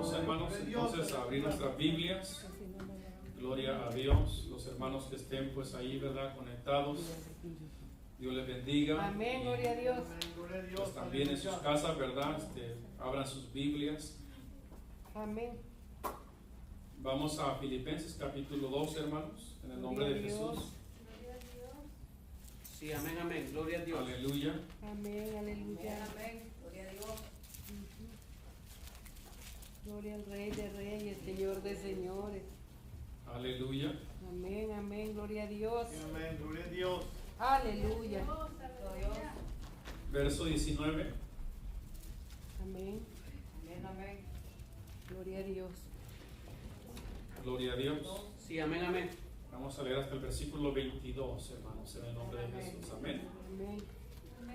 Vamos, hermanos, entonces a abrir nuestras Biblias. Gloria a Dios. Los hermanos que estén pues ahí, ¿verdad? Conectados. Dios les bendiga. Amén, gloria a Dios. Pues también en sus casas, ¿verdad? Abran sus Biblias. Amén. Vamos a Filipenses capítulo 2, hermanos, en el nombre de Jesús. Sí, amén, amén. Gloria a Dios. Aleluya. Amén, aleluya. Amén. Gloria a Dios. Gloria al Rey de Reyes, Señor de Señores. Aleluya. Amén, amén, gloria a Dios. Amén, gloria a Dios. Aleluya. Verso 19. Amén, Amén, amén. gloria a Dios. Gloria a Dios. Sí, amén, amén. Vamos a leer hasta el versículo 22, hermanos, en el nombre de Jesús. Amén. Amén.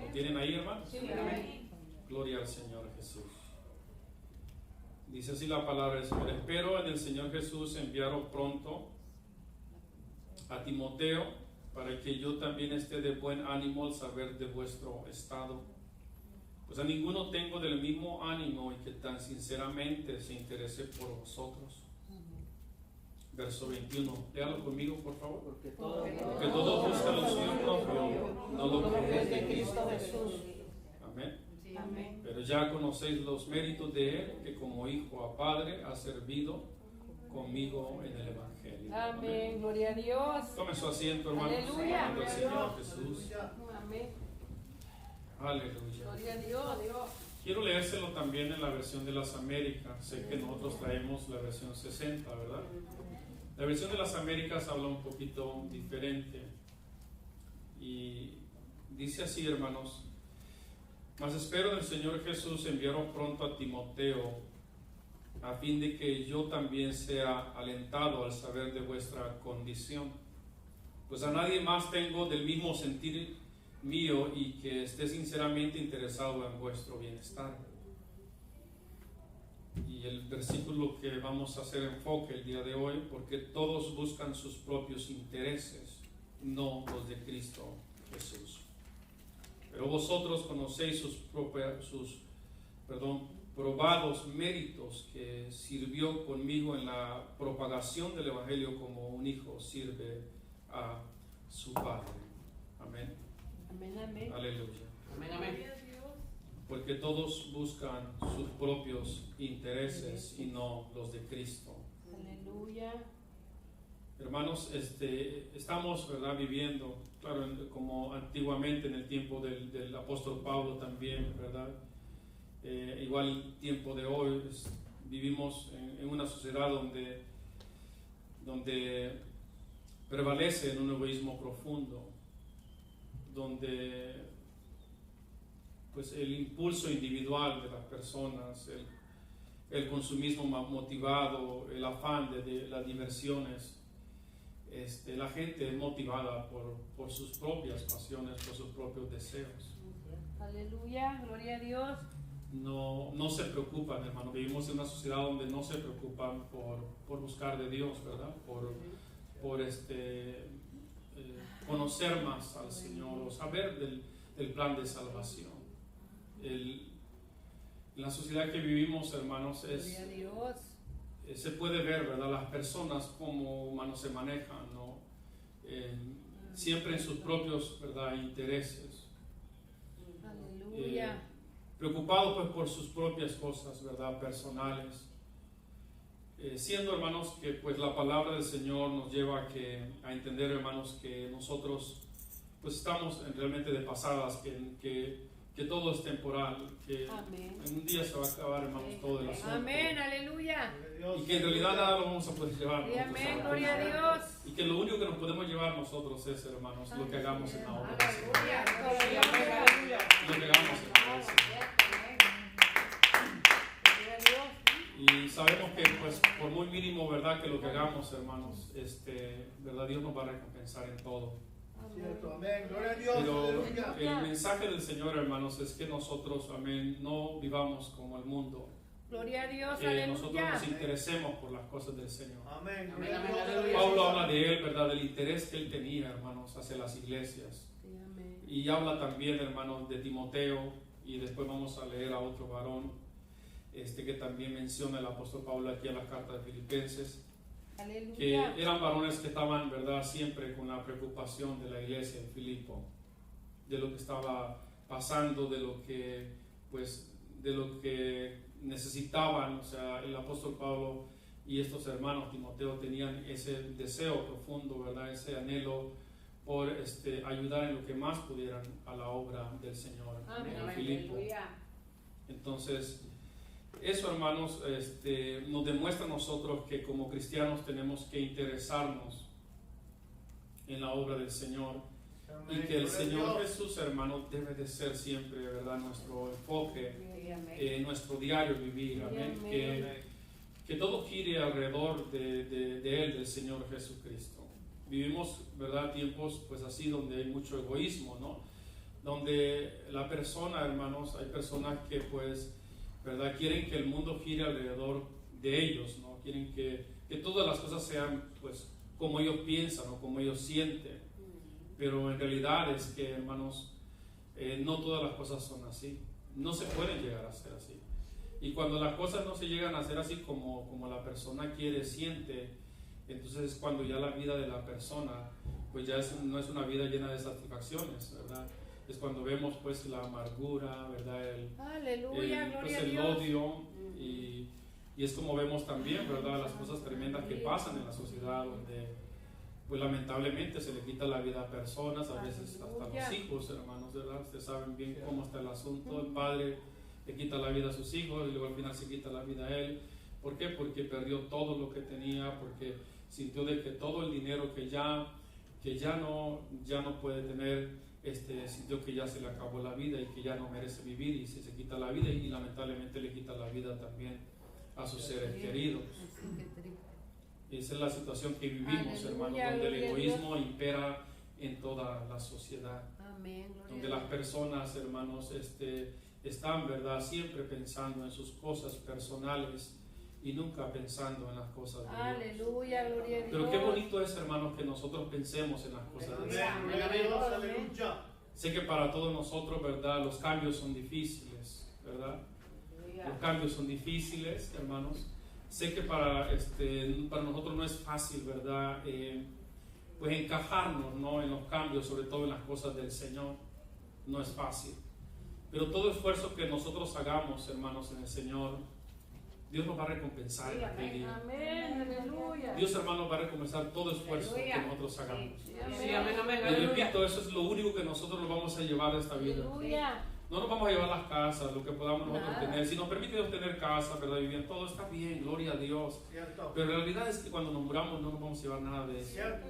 ¿Lo tienen ahí, hermanos? Sí, Amén. Gloria al Señor Jesús. Dice así la palabra del Señor. Espero en el Señor Jesús enviaros pronto a Timoteo, para que yo también esté de buen ánimo al saber de vuestro estado. Pues a ninguno tengo del mismo ánimo y que tan sinceramente se interese por vosotros. Verso 21. Léalo conmigo, por favor. Porque todo Porque todos buscan lo suyo propio, no lo que es de Cristo. Jesús. Amén. Sí, Amén. Pero ya conocéis los méritos de Él, que como hijo a Padre ha servido conmigo en el Evangelio. Amén, gloria a Dios. Tome su asiento, hermanos. Aleluya. Alabando al Señor Jesús. Amén, Aleluya. gloria a Dios. Quiero leérselo también en la versión de las Américas. Sé que nosotros traemos la versión 60, ¿verdad? La versión de las Américas habla un poquito diferente. Y dice así, hermanos. Mas espero del Señor Jesús enviaros pronto a Timoteo, a fin de que yo también sea alentado al saber de vuestra condición. Pues a nadie más tengo del mismo sentir mío y que esté sinceramente interesado en vuestro bienestar. Y el versículo que vamos a hacer enfoque el día de hoy, porque todos buscan sus propios intereses, no los de Cristo Jesús. Pero vosotros conocéis sus probados méritos, que sirvió conmigo en la propagación del Evangelio como un hijo sirve a su padre. Amén. Amén, amén. Aleluya. amén, amén. Porque todos buscan sus propios intereses y no los de Cristo. Aleluya. Hermanos, estamos, ¿verdad?, viviendo, claro, como antiguamente en el tiempo del apóstol Pablo también, ¿verdad? Igual el tiempo de hoy, vivimos en una sociedad donde prevalece en un egoísmo profundo, donde pues el impulso individual de las personas, el consumismo motivado, el afán de las diversiones, la gente es motivada por sus propias pasiones, por sus propios deseos. Aleluya, gloria a Dios. No se preocupan, hermano. Vivimos en una sociedad donde no se preocupan por buscar de Dios, ¿verdad? Por conocer más al Señor o saber del plan de salvación. La sociedad que vivimos, hermanos, Gloria a Dios. se puede ver, ¿verdad?, las personas como humanos se manejan, ¿no? Siempre en sus propios, ¿verdad?, intereses. Aleluya. Preocupados pues por sus propias cosas, ¿verdad?, personales. Siendo, hermanos, que pues la palabra del Señor nos lleva a entender, hermanos, que nosotros pues estamos realmente de pasadas, que todo es temporal, que Amén. en un día se va a acabar, hermanos, todo el asunto. Amén, aleluya. Y que en realidad nada lo vamos a poder llevar. Y nosotros amén, a la gloria a cruz. Dios. Y que lo único que nos podemos llevar nosotros es, hermanos, lo que hagamos en la obra del Señor. Aleluya. Lo que hagamos en la obra del Señor. Gloria a Dios. Y sabemos que pues por muy mínimo, ¿verdad?, que lo que hagamos, hermanos, ¿verdad?, Dios nos va a recompensar en todo. Cierto, amén, gloria a Dios. Pero Aleluya. el mensaje del Señor, hermanos, es que nosotros, amén, no vivamos como el mundo, Gloria a Dios, que nosotros aleluya. nos interesemos por las cosas del Señor. Amén, Amén, gloria a amén, Dios. aleluya. Pablo habla de él, ¿verdad?, del interés que él tenía, hermanos, hacia las iglesias. Sí, amén. Y habla también, hermanos, de Timoteo, y después vamos a leer a otro varón. que también menciona el apóstol Pablo aquí en la carta de Filipenses, que Aleluya. eran varones que estaban, ¿verdad?, siempre con la preocupación de la iglesia en Filipo, de lo que estaba pasando, de lo que necesitaban. O sea, el apóstol Pablo y estos hermanos Timoteo tenían ese deseo profundo, ¿verdad?, ese anhelo por ayudar en lo que más pudieran a la obra del Señor en Filipo. Entonces, eso, hermanos, nos demuestra a nosotros que como cristianos tenemos que interesarnos en la obra del Señor, y que el Señor Jesús, hermanos, debe de ser siempre, ¿verdad?, nuestro enfoque, nuestro diario vivir. Amén. Que todo gire alrededor de Él, del Señor Jesucristo. Vivimos, ¿verdad?, tiempos pues así donde hay mucho egoísmo, ¿no? Donde la persona, hermanos, hay personas que pues, ¿verdad?, quieren que el mundo gire alrededor de ellos, ¿no? Quieren que todas las cosas sean pues como ellos piensan o como ellos sienten. Pero en realidad es que, hermanos, no todas las cosas son así. No se pueden llegar a ser así. Y cuando las cosas no se llegan a hacer así como la persona quiere, siente, entonces es cuando ya la vida de la persona pues ya no es una vida llena de satisfacciones, ¿verdad? Es cuando vemos pues la amargura, ¿verdad? Aleluya, Pues gloria a el Dios. odio, y es como vemos también, ¿verdad?, las cosas tremendas que pasan en la sociedad, donde pues lamentablemente se le quita la vida a personas, a veces hasta los hijos, hermanos, ¿verdad? Ustedes saben bien cómo está el asunto. El padre le quita la vida a sus hijos y luego al final se quita la vida a él. ¿Por qué? Porque perdió todo lo que tenía, porque sintió de que todo el dinero que ya no puede tener, sintió que ya se le acabó la vida y que ya no merece vivir, y se quita la vida, y lamentablemente le quita la vida también a sus seres queridos. Esa es la situación que vivimos, hermanos, donde el egoísmo impera en toda la sociedad. Amén, Donde las personas, hermanos, están, ¿verdad?, siempre pensando en sus cosas personales y nunca pensando en las cosas de Dios. Aleluya, gloria a Dios. Pero qué bonito es, hermanos, que nosotros pensemos en las cosas de Dios. Aleluya. Sé que para todos nosotros, ¿verdad?, los cambios son difíciles, ¿verdad? Los cambios son difíciles, hermanos. Sé que para nosotros no es fácil, ¿verdad?, pues encajarnos, ¿no?, en los cambios, sobre todo en las cosas del Señor. No es fácil. Pero todo esfuerzo que nosotros hagamos, hermanos, en el Señor, Dios nos va a recompensar en aquel día. Amén, aleluya. Dios, hermanos, va a recompensar todo esfuerzo que nosotros hagamos. Sí, amén, amén, Y aleluya. repito, eso es lo único que nosotros nos vamos a llevar de esta vida. Aleluya. No nos vamos a llevar las casas, lo que podamos nosotros tener. Si nos permite Dios tener casa, ¿verdad?, y bien, todo está bien, gloria a Dios. Cierto. Pero la realidad es que cuando nos muramos no nos vamos a llevar nada de eso. Cierto.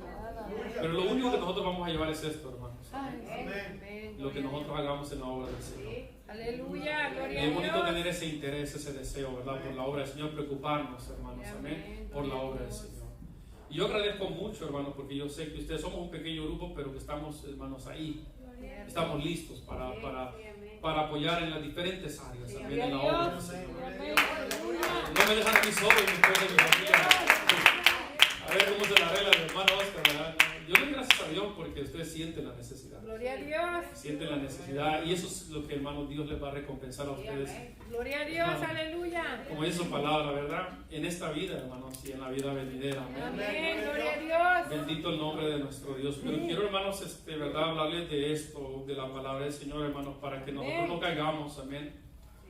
Pero lo único que nosotros vamos a llevar es esto, hermanos. Ay, Amén. Lo que nosotros hagamos en la obra del Señor. aleluya, Y gloria es a bonito Dios. tener ese interés, ese deseo, ¿verdad?, por la obra del Señor, preocuparnos, hermanos, amén, por la obra del Señor. Y yo agradezco mucho, hermanos, porque yo sé que ustedes somos un pequeño grupo, pero que estamos, hermanos, ahí. Estamos listos para apoyar en las diferentes áreas, también en la obra del Señor. Amén, aleluya. No me dejan aquí solo, mi esposa y mi familia. A ver cómo se la arregla mi hermano Oscar, ¿verdad? Yo le doy gracias a Dios porque ustedes sienten la necesidad. Gloria a Dios. Sienten la necesidad, y eso es lo que, hermanos, Dios les va a recompensar a ustedes. Gloria a Dios, aleluya. Como dice su palabra, ¿verdad? En esta vida, hermanos, y en la vida venidera. Amén. Amén, gloria a Dios. Bendito el nombre de nuestro Dios. Pero quiero, hermanos, ¿verdad?, hablarles de esto, de la palabra del Señor, hermanos, para que nosotros no caigamos, amén,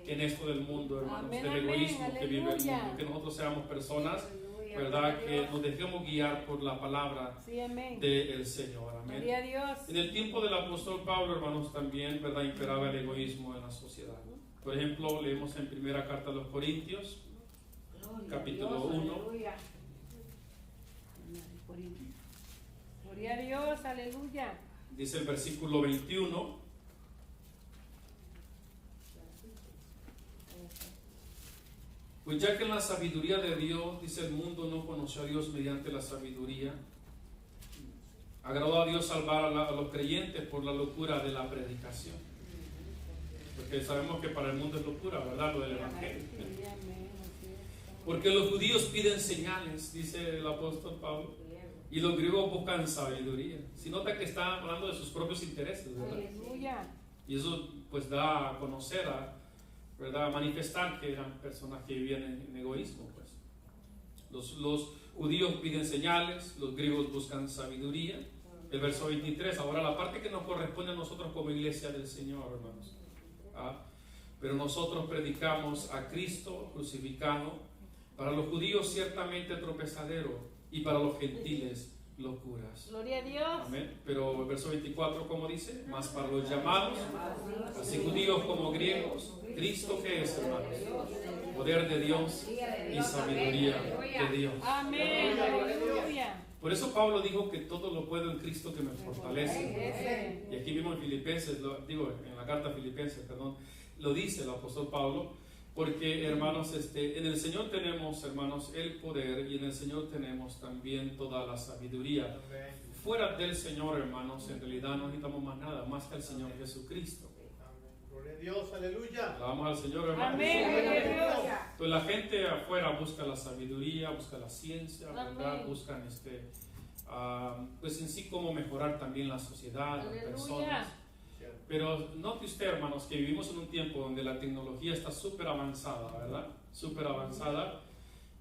en esto del mundo, hermanos, Amén, del amén, egoísmo que vive el aleluya. mundo. Que nosotros seamos personas, ¿verdad?, que nos dejemos guiar por la palabra Sí, amén. del Señor. Amén. Gloria a Dios. En el tiempo del apóstol Pablo, hermanos, también, ¿verdad?, imperaba el egoísmo en la sociedad. Por ejemplo, leemos en primera carta a los Corintios, capítulo 1. Gloria a Dios, aleluya. Dice el versículo 21. Pues ya que en la sabiduría de Dios, dice, el mundo no conoció a Dios mediante la sabiduría, agradó a Dios salvar a los creyentes por la locura de la predicación. Porque sabemos que para el mundo es locura, ¿verdad?, lo del Evangelio. Sí, amén. Porque los judíos piden señales, dice el apóstol Pablo, y los griegos buscan sabiduría. Si nota que está hablando de sus propios intereses, ¿verdad? Aleluya. Y eso pues da a conocer ¿verdad?, manifestar que eran personas que vivían en egoísmo. Pues. Los judíos piden señales, los griegos buscan sabiduría. El verso 23, ahora la parte que nos corresponde a nosotros como iglesia del Señor, hermanos. Pero nosotros predicamos a Cristo crucificado, para los judíos ciertamente tropezadero y para los gentiles locuras. Gloria a Dios. Amén. Pero el verso 24, ¿cómo dice? Más para los llamados, así judíos como griegos, Cristo, ¿qué es, hermanos? Poder de Dios y sabiduría de Dios. Amén. Aleluya. Por eso Pablo dijo que todo lo puedo en Cristo que me fortalece. Y aquí mismo en Filipenses, en la carta a Filipenses, perdón, lo dice el apóstol Pablo, porque, hermanos, en el Señor tenemos, hermanos, el poder, y en el Señor tenemos también toda la sabiduría. Fuera del Señor, hermanos, en realidad no necesitamos más nada, más que al Señor Jesucristo. Gloria a Dios, aleluya. Alabamos al Señor, hermanos. Amén. Gloria a Dios. Entonces la gente afuera busca la sabiduría, busca la ciencia, ¿verdad? Amén. Buscan pues en sí cómo mejorar también la sociedad, las Aleluya. personas. Pero note usted, hermanos, que vivimos en un tiempo donde la tecnología está súper avanzada, ¿verdad? Súper avanzada,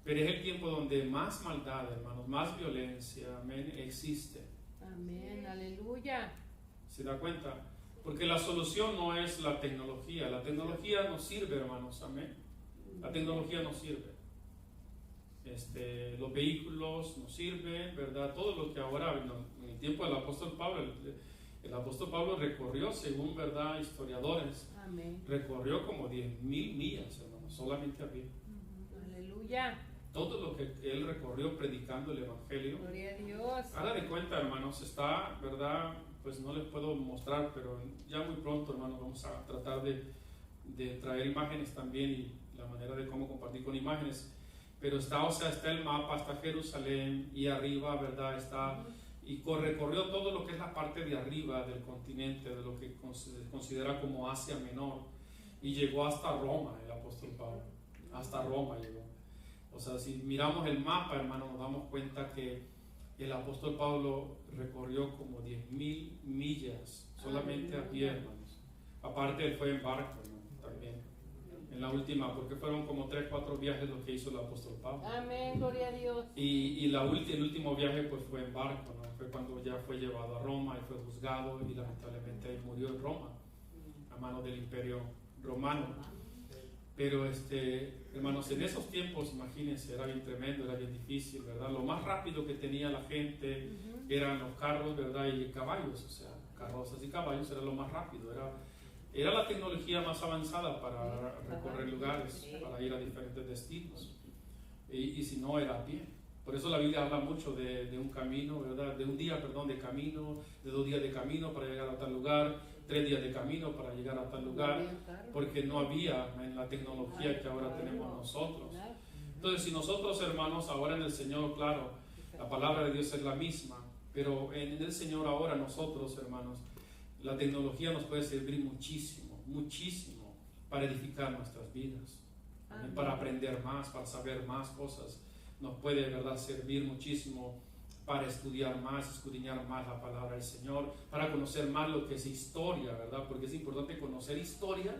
pero es el tiempo donde más maldad, hermanos, más violencia, amén, existe. Amén. Aleluya. ¿Se da cuenta? Porque la solución no es la tecnología no sirve, hermanos, amén. La tecnología no sirve. Los vehículos no sirven, ¿verdad? Todo lo que ahora, en el tiempo del apóstol Pablo, el apóstol Pablo recorrió, según, ¿verdad?, historiadores, Amén. recorrió como 10,000 millas, hermanos, solamente a pie. Aleluya. Todo lo que él recorrió predicando el evangelio. Gloria a Dios. Haga de cuenta, hermanos, está, ¿verdad? Pues no les puedo mostrar, pero ya muy pronto, hermanos, vamos a tratar de traer imágenes también y la manera de cómo compartir con imágenes. Pero está el mapa, está Jerusalén y arriba, ¿verdad? Está, y recorrió todo lo que es la parte de arriba del continente, de lo que se considera como Asia Menor, y llegó hasta Roma, el apóstol Pablo. Hasta Roma llegó. O sea, si miramos el mapa, hermano, nos damos cuenta que el apóstol Pablo recorrió como 10,000 millas solamente a pie, hermanos. Aparte, él fue en barco, hermano, también. En la última, porque fueron como 3-4 viajes lo que hizo el apóstol Pablo. Amén. Gloria a Dios. Y el último viaje pues fue en barco, ¿no? Fue cuando ya fue llevado a Roma y fue juzgado y lamentablemente él murió en Roma, a manos del imperio romano. Pero hermanos, en esos tiempos, imagínense, era bien tremendo, era bien difícil, ¿verdad? Lo más rápido que tenía la gente eran los carros, ¿verdad? Y caballos, o sea, carrozas y caballos era lo más rápido, era la tecnología más avanzada para recorrer lugares, para ir a diferentes destinos. Y si no, era a pie. Por eso la Biblia habla mucho de un camino, ¿verdad? De un día, perdón, de camino, de 2 días de camino para llegar a tal lugar, 3 días de camino para llegar a tal lugar, porque no había en la tecnología que ahora tenemos nosotros. Entonces, si nosotros, hermanos, ahora en el Señor, claro, la palabra de Dios es la misma, pero en el Señor ahora nosotros, hermanos, la tecnología nos puede servir muchísimo, muchísimo para edificar nuestras vidas, para aprender más, para saber más cosas. Nos puede, ¿verdad?, servir muchísimo para estudiar más, escudriñar más la palabra del Señor, para conocer más lo que es historia, ¿verdad? Porque es importante conocer historia,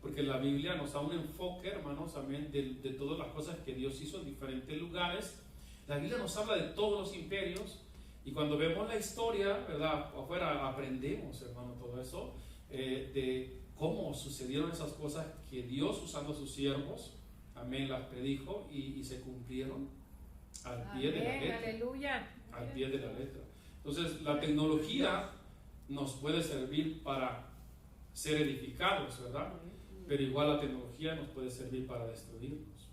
porque la Biblia nos da un enfoque, hermanos, también de todas las cosas que Dios hizo en diferentes lugares. La Biblia nos habla de todos los imperios, y cuando vemos la historia, ¿verdad?, afuera aprendemos, hermano, todo eso, de cómo sucedieron esas cosas que Dios, usando a sus siervos, amén, las predijo y se cumplieron al pie de la letra. Aleluya. Al pie de la letra. Entonces, la tecnología nos puede servir para ser edificados, ¿verdad? Pero igual la tecnología nos puede servir para destruirnos.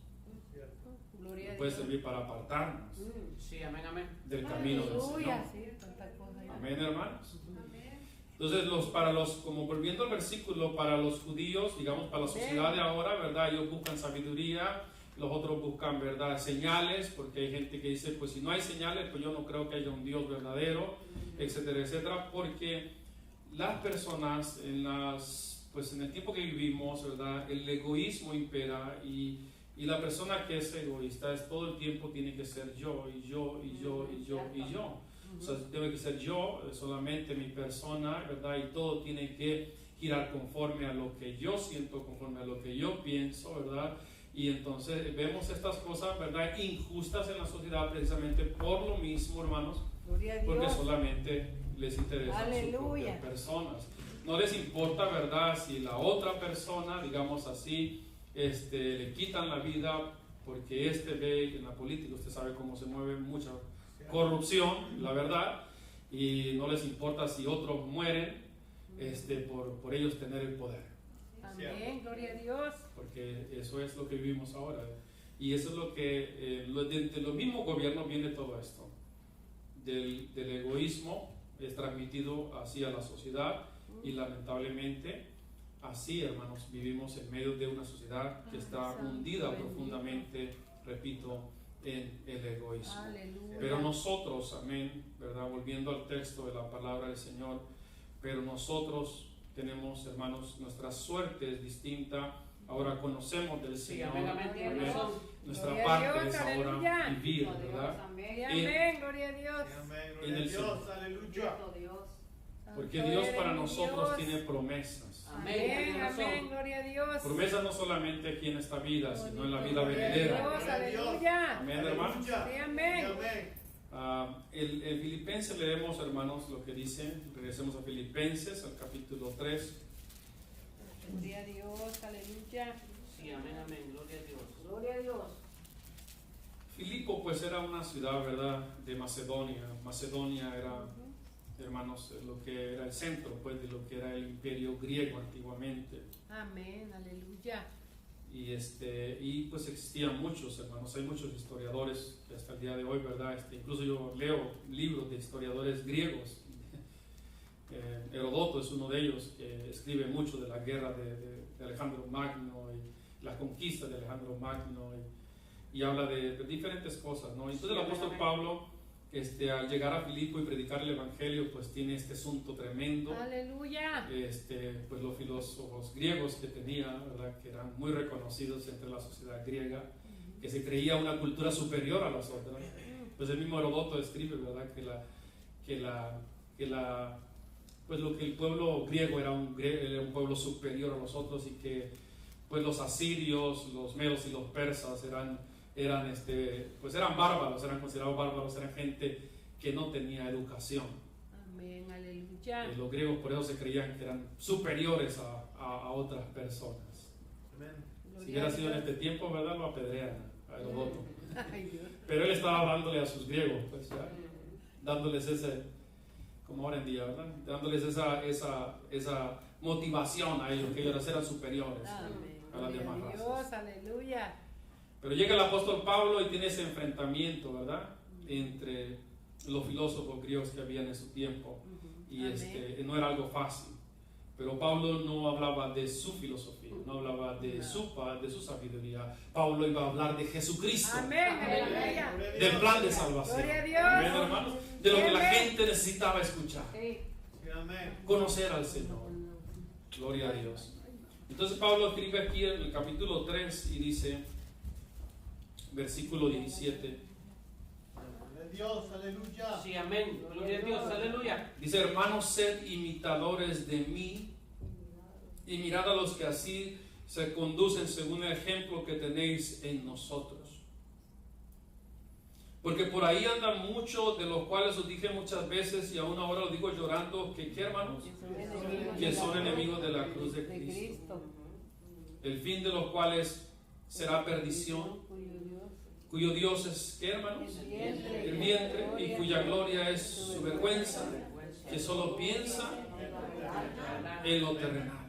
Gloria a Nos puede Dios. servir para apartarnos Sí, amén, amén. del camino del Señor. Aleluya. Sí, tanta cosa ya. Amén, hermanos. Entonces, como volviendo al versículo, para los judíos, digamos, para la sociedad de ahora, ¿verdad? Ellos buscan sabiduría, los otros buscan, ¿verdad?, señales, porque hay gente que dice, pues si no hay señales, pues yo no creo que haya un Dios verdadero, etcétera, etcétera, porque las personas pues en el tiempo que vivimos, ¿verdad?, el egoísmo impera y la persona que es egoísta es todo el tiempo tiene que ser yo, y yo, y yo, y yo, y yo. O sea, debe que ser yo, solamente mi persona, ¿verdad? Y todo tiene que girar conforme a lo que yo siento, conforme a lo que yo pienso, ¿verdad? Y entonces vemos estas cosas, ¿verdad?, injustas en la sociedad precisamente por lo mismo, hermanos, Gloria a porque Dios. solamente les interesan sus Aleluya. propias personas. No les importa, ¿verdad?, si la otra persona, digamos así, le quitan la vida porque ve en la política, usted sabe cómo se mueve mucha corrupción, la verdad, y no les importa si otros mueren por ellos tener el poder, Amén, gloria a Dios. porque eso es lo que vivimos ahora, y eso es lo que de los mismos gobiernos viene todo esto, del egoísmo es transmitido así a la sociedad, y lamentablemente así, hermanos, vivimos en medio de una sociedad que está hundida profundamente, repito, en el egoísmo. Aleluya. Pero nosotros, amén, ¿verdad? Volviendo al texto de la palabra del Señor, pero nosotros tenemos, hermanos, nuestra suerte es distinta. Ahora conocemos del Sí, Señor. amén, amén, tiene Amén. razón. Nuestra Gloria a parte Dios, es ahora aleluya. vivir, Cristo Dios, ¿verdad? amén. Y amén, gloria a Dios. Amén. En Gloria a el Dios. Señor. Aleluya. Cristo Dios. Porque Santo Dios eres para mi nosotros Dios. tiene promesas. Amén, Amén, tiene razón. amén, gloria a Dios. Promesas no solamente aquí en esta vida, sino en la vida Gloria a venidera. Dios, aleluya. Amén, hermanos. Aleluya. Sí, amén. Amén. El Filipenses leemos, hermanos, lo que dice. Regresemos a Filipenses, al capítulo 3. Gloria a Dios, aleluya. Sí, amén, amén, gloria a Dios. Gloria a Dios. Filipo pues era una ciudad, ¿verdad?, de Macedonia. Macedonia era, hermanos, lo que era el centro, pues, de lo que era el imperio griego antiguamente. Amén, aleluya. Y pues existían muchos, hermanos, hay muchos historiadores que hasta el día de hoy, ¿verdad? Incluso yo leo libros de historiadores griegos. Herodoto es uno de ellos, que escribe mucho de la guerra de Alejandro Magno y la conquista de Alejandro Magno, y habla de diferentes cosas, ¿no? Entonces el apóstol Pablo, al llegar a Filipo y predicar el evangelio, pues tiene este asunto tremendo. Aleluya. Pues los filósofos griegos que tenía, ¿verdad?, que eran muy reconocidos entre la sociedad griega, que se creía una cultura superior a las otras. Pues el mismo Herodoto escribe, ¿verdad?, pues lo que el pueblo griego era un pueblo superior a los otros, y que pues los asirios, los medos y los persas eran bárbaros, eran considerados bárbaros, eran gente que no tenía educación. Amén, aleluya. Los griegos por eso se creían que eran superiores a otras personas. Amén. Si hubiera sido en este tiempo, ¿verdad?, lo apedrean a Herodoto. Ay, Dios. Pero él estaba hablándole a sus griegos, pues, ¿ya?, dándoles como ahora en día, ¿verdad?, dándoles esa motivación a ellos, que ellos eran superiores Amén. a las Gloria demás a razas. Dios, aleluya. Pero llega el apóstol Pablo y tiene ese enfrentamiento, ¿verdad?, entre los filósofos griegos que habían en su tiempo, y Amén. no era algo fácil. Pero Pablo no hablaba de su filosofía, no hablaba de su sabiduría. Pablo iba a hablar de Jesucristo, Amén, aleluya. del plan de salvación. Gloria a Dios. Amén, hermanos, de lo que la Amén. gente necesitaba escuchar, Sí. Sí, amén. conocer al Señor. Gloria a Dios. Entonces Pablo escribe aquí en el capítulo 3 y dice, versículo 17, Gloria a Dios. Aleluya. Sí, amén, gloria a Dios, aleluya. dice: hermanos, sed imitadores de mí, y mirad a los que así se conducen según el ejemplo que tenéis en nosotros. Porque por ahí andan muchos, de los cuales os dije muchas veces, y aún ahora lo digo llorando, que ¿qué, hermanos? Que son enemigos de la cruz de Cristo. El fin de los cuales será perdición, cuyo Dios es, ¿qué, hermanos? El vientre, y cuya gloria es su vergüenza, que solo piensa en lo terrenal.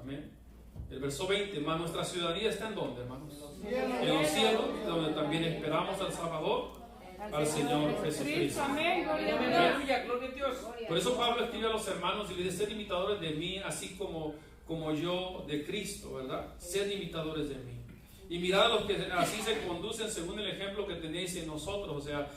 Amén. El verso 20, más nuestra ciudadanía está en ¿dónde, hermanos? En los cielos, donde también esperamos al Salvador, al Señor Jesucristo. Amén, gloria a Dios. Aleluya, gloria a Dios. Por eso Pablo escribe a los hermanos y les dice: sed imitadores de mí, así como yo de Cristo, ¿verdad? Sed imitadores de mí. Y mirad a los que así se conducen según el ejemplo que tenéis en nosotros. O sea,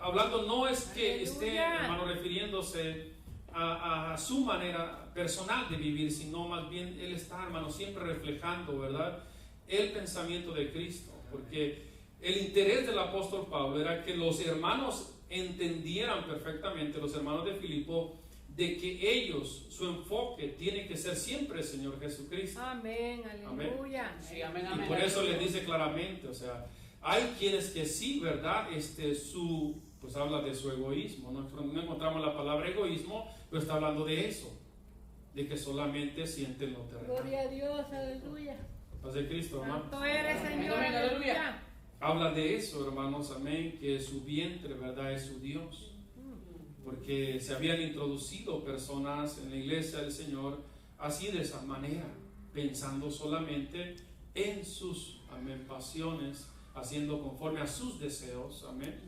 hablando, no es que esté, hermano, refiriéndose a su manera personal de vivir, sino más bien él está, hermano, siempre reflejando, ¿verdad?, el pensamiento de Cristo. Porque el interés del apóstol Pablo era que los hermanos entendieran perfectamente, los hermanos de Filipo, de que ellos, su enfoque tiene que ser siempre el Señor Jesucristo. Amén, aleluya. Sí, amén, Y amén. por eso les dice claramente, o sea, hay quienes que sí, ¿verdad? Pues habla de su egoísmo. No encontramos la palabra egoísmo, pero está hablando de eso, de que solamente sienten lo terrenal. Gloria a Dios, aleluya. Paz de Cristo, hermano. Santo eres, Señor, Amén, aleluya. Habla de eso, hermanos, amén, que su vientre, ¿verdad? Es su Dios. Porque se habían introducido personas en la iglesia del Señor así de esa manera, pensando solamente en sus, amén, pasiones, haciendo conforme a sus deseos, amén,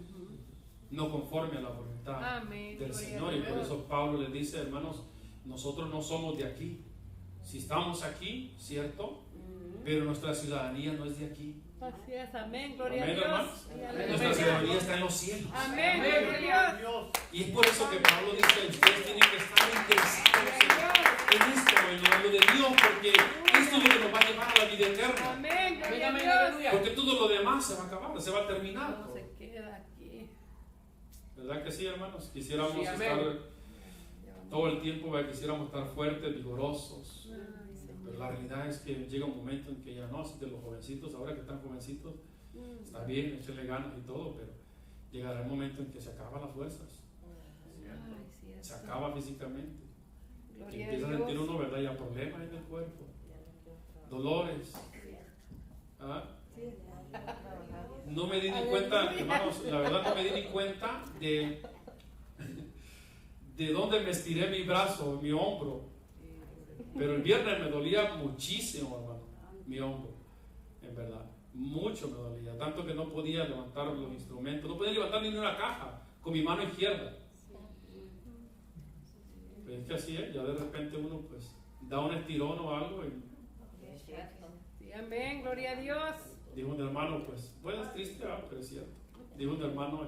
no conforme a la voluntad Amén, del gloria Señor. a Y por Dios. eso Pablo les dice, hermanos, nosotros no somos de aquí. Si estamos aquí, ¿cierto? Pero nuestra ciudadanía no es de aquí. Así es, amén, gloria Amén, a Dios. hermanos. Y Nuestra aleluya. ciudadanía está en los cielos. Amén, Amén. gloria a Dios. Dios. Y es por eso que Pablo dice, ustedes tienen que estar interesados en esto, en lo de Dios, porque esto es lo que nos va a llevar a la vida eterna. Amén, gloria Amén, a Dios. aleluya. Porque todo lo demás se va a acabar, se va a terminar. No se queda aquí. ¿Verdad que sí, hermanos? Quisiéramos Sí, amén. estar todo el tiempo, ¿verdad? Quisiéramos estar fuertes, vigorosos. Ay, Pero Señor. la realidad es que llega un momento en que ya no, así de los jovencitos, ahora que están jovencitos, está bien, échenle ganas y todo, pero llegará el momento en que se acaban las fuerzas, Ay, sí, se es. acaba físicamente. Gloria a Empieza a sentir Dios. uno, ¿verdad? Ya problemas en el cuerpo, dolores. ¿Ah? No me di ni cuenta, hermanos, la verdad no me di ni cuenta de dónde me estiré mi brazo, mi hombro. Pero el viernes me dolía muchísimo, hermano, mi hombro, en verdad. Mucho me dolía, tanto que no podía levantar los instrumentos, no podía levantar ni una caja con mi mano izquierda. Pues es que así es, ya de repente uno pues da un estirón o algo y Sí, amén, gloria a Dios. dijo un hermano, pues es triste, pero es cierto. Dijo un hermano,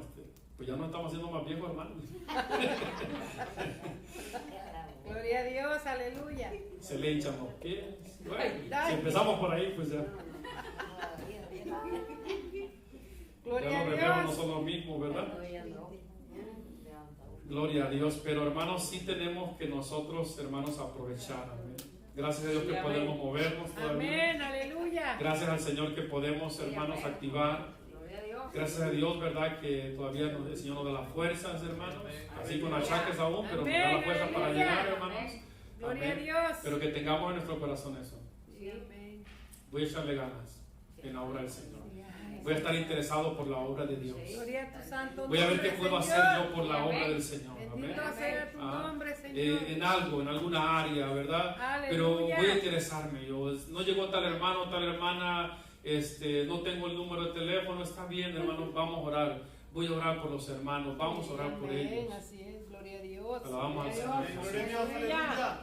pues ya no estamos haciendo más viejos, hermano. Gloria a Dios, aleluya. Se le hinchan los pies. Bueno, Ay. si empezamos por ahí, pues ya Gloria los a reflejos no Dios. son los mismos, ¿verdad? Gloria a Dios, pero hermanos, sí tenemos que nosotros, hermanos, aprovechar. Amén. Gracias a Dios que Sí, amén. podemos movernos todavía. Amén, aleluya. Gracias al Señor que podemos, hermanos, activar. Gloria a Dios. Gracias a Dios, ¿verdad? Que todavía el Señor nos da las fuerzas, hermanos. Así con achaques aún, pero nos da las fuerzas para Aleluya. llegar, hermanos. Gloria a Amén. Dios. Pero que tengamos en nuestro corazón eso. Sí, amén. Voy a echarle ganas en la obra del Señor. Voy a estar interesado por la obra de Dios. Gloria a tu santo Voy a ver nombre, qué puedo Señor. hacer yo por la obra del Señor. Amén. Bendito sea tu Ah, nombre, Señor. En algo, en alguna área, ¿verdad? Pero Aleluya. voy a interesarme. Yo, no llegó tal hermano, tal hermana, no tengo el número de teléfono, está bien, hermanos, vamos a orar. Voy a orar por los hermanos, vamos a orar por Amén, ellos. así es, gloria a Dios. Alabamos al Gloria a Señor. Dios. Gloria a Dios, aleluya.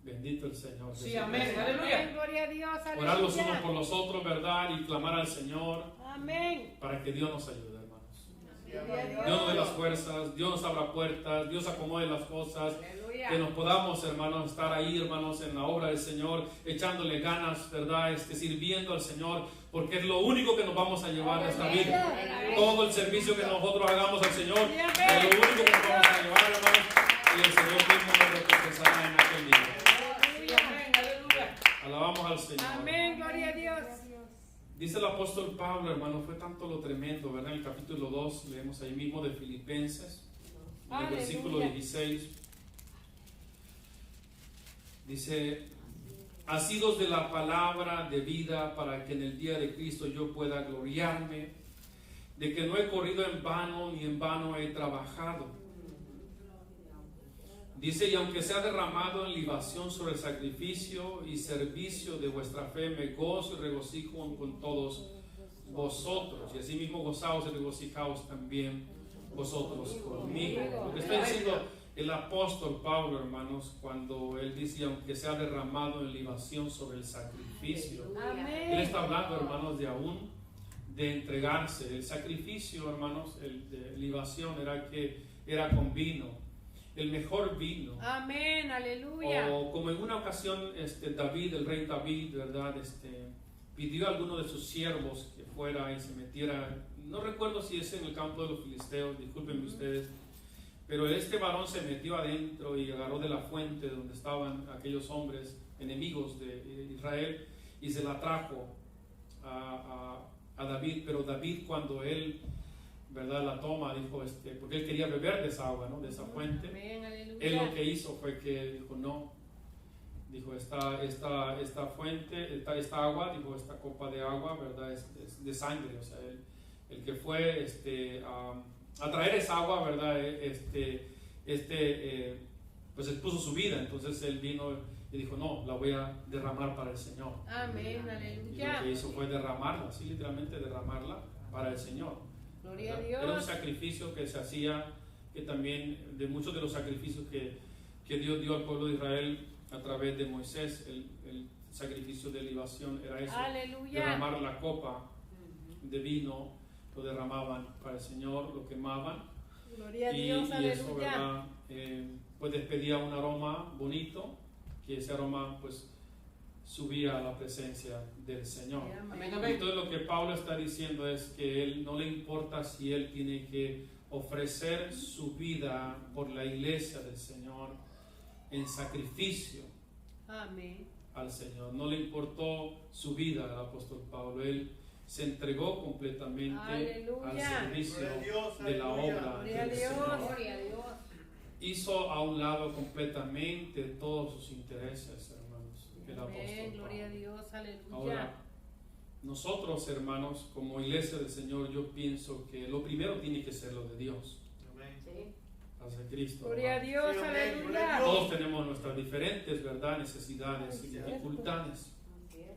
Bendito el Señor. Sí, Jesús. amén. Amén, Aleluya. gloria a Dios, Orar los unos aleluya. por los otros, ¿verdad? Y clamar al Señor Amén. para que Dios nos ayude, hermanos. Gloria a Dios nos dé las Dios. fuerzas, Dios nos abra puertas, Dios acomode las cosas. Aleluya. Que nos podamos, hermanos, estar ahí, hermanos, en la obra del Señor, echándole ganas, ¿verdad? Sirviendo al Señor, porque es lo único que nos vamos a llevar a esta vida. Todo el servicio que nosotros hagamos al Señor es lo único que nos vamos a llevar, hermanos, y el Señor mismo nos recompensará en aquel día. Sí, amén. Aleluya. Alabamos al Señor. Amén, gloria a Dios. Dice el apóstol Pablo, hermano, fue tanto lo tremendo, ¿verdad? En el capítulo 2, leemos ahí mismo de Filipenses, en el Aleluya. versículo 16. Dice, asidos de la palabra de vida para que en el día de Cristo yo pueda gloriarme, de que no he corrido en vano ni en vano he trabajado. Dice, y aunque sea derramado en libación sobre el sacrificio y servicio de vuestra fe, me gozo y regocijo con todos vosotros. Y asimismo gozaos y regocijaos también vosotros conmigo. Lo que está diciendo el apóstol Pablo, hermanos, cuando él dice, aunque sea derramado en libación sobre el sacrificio. Él Amén. está hablando, hermanos, de entregarse. El sacrificio, hermanos, de libación era con vino. El mejor vino. Amén, aleluya. O como en una ocasión David, el rey David, ¿verdad? Pidió a alguno de sus siervos que fuera y se metiera, no recuerdo si es en el campo de los filisteos, discúlpenme ustedes, Pero este varón se metió adentro y agarró de la fuente donde estaban aquellos hombres enemigos de Israel y se la trajo a David. Pero David, cuando él, ¿verdad?, la toma, dijo, porque él quería beber de esa agua, ¿no?, de esa fuente. Amén, aleluya. Él lo que hizo fue que dijo, no, dijo, esta fuente, esta agua, dijo, esta copa de agua, ¿verdad?, es de sangre. O sea, el que fue a traer esa agua, ¿verdad?, pues expuso su vida. Entonces él vino y dijo, no, la voy a derramar para el Señor. Amén, Y aleluya. lo que hizo fue derramarla, así literalmente derramarla para el Señor. Gloria a ¿Verdad? Era un Dios. sacrificio que se hacía, que también de muchos de los sacrificios que Dios dio al pueblo de Israel a través de Moisés, el sacrificio de libación era eso, Aleluya. derramar la copa de vino, lo derramaban para el Señor, lo quemaban, Gloria a y Dios, eso, aleluya. ¿verdad?, pues despedía un aroma bonito, que ese aroma pues subía a la presencia del Señor. Amén. Entonces lo que Pablo está diciendo es que él no le importa si él tiene que ofrecer su vida por la iglesia del Señor en sacrificio Amén. al Señor. No le importó su vida al apóstol Pablo. Él se entregó completamente Aleluya. al servicio Gloria a Dios, de la aleluya. obra Gloria a del Dios. Señor. Gloria a Dios. Hizo a un lado completamente todos sus intereses, hermanos, el Amén. apóstol Gloria a Pablo. Dios, aleluya. Ahora, nosotros, hermanos, como iglesia del Señor, yo pienso que lo primero tiene que ser lo de Dios, Amén. Sí. hacia Cristo. Gloria a hermano. Dios, Sí, amén. Gloria a aleluya. Dios. Todos tenemos nuestras diferentes, ¿verdad?, necesidades y dificultades. Así es.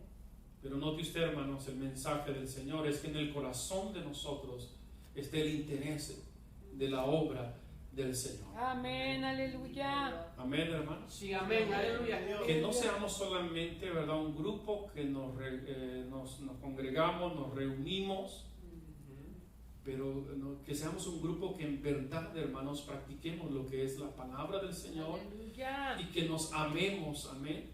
Pero note usted, hermanos, el mensaje del Señor es que en el corazón de nosotros esté el interés de la obra del Señor. Amén, aleluya. Amén, hermanos. Sí, amén, aleluya. Que no seamos solamente, ¿verdad?, un grupo que nos congregamos, nos reunimos, pero que seamos un grupo que en verdad, hermanos, practiquemos lo que es la palabra del Señor Aleluya. y que nos amemos, amén.